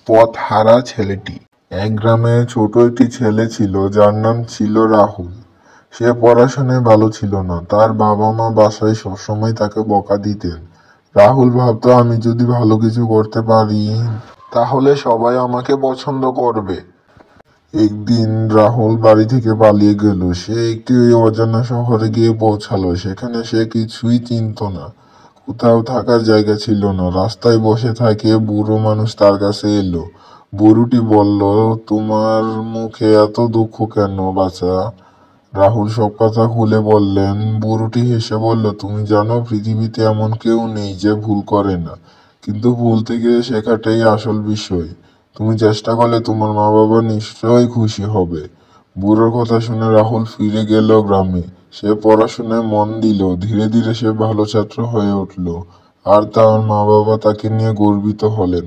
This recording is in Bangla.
পথহারা ছেলেটি। এক গ্রামে ছোট একটি ছেলে ছিল যার নাম ছিল রাহুল। সে পড়াশোনায় ভালো ছিল না, তার বাবা মা বাসায় সবসময় তাকে বকা দিতেন। রাহুল ভাবতো, আমি যদি ভালো কিছু করতে পারি তাহলে সবাই আমাকে পছন্দ করবে। একদিন রাহুল বাড়ি থেকে পালিয়ে গেল। সে একটি অজানা শহরে গিয়ে পৌঁছালো। সেখানে সে কিছুই চিনতো না, কোথাও থাকার জায়গা ছিল না। রাস্তায় বসে থাকে বুড়ো মানুষ তার কাছে এলো। বুড়োটি বলল, তোমার মুখে এত দুঃখ কেন বাছা? রাহুল সব কথা খুলে বললেন। বুড়োটি হেসে বলল, তুমি জানো, পৃথিবীতে এমন কেউ নেই যে ভুল করে না, কিন্তু ভুল থেকে শেখাটাই আসল বিষয়। তুমি চেষ্টা করলে তোমার মা বাবা নিশ্চয়ই খুশি হবে। বুড়োর কথা শুনে রাহুল ফিরে গেল গ্রামে। সে পড়াশোনায় মন দিল। ধীরে ধীরে সে ভালো ছাত্র হয়ে উঠল, আর তার মা বাবা তাকে নিয়ে গর্বিত হলেন।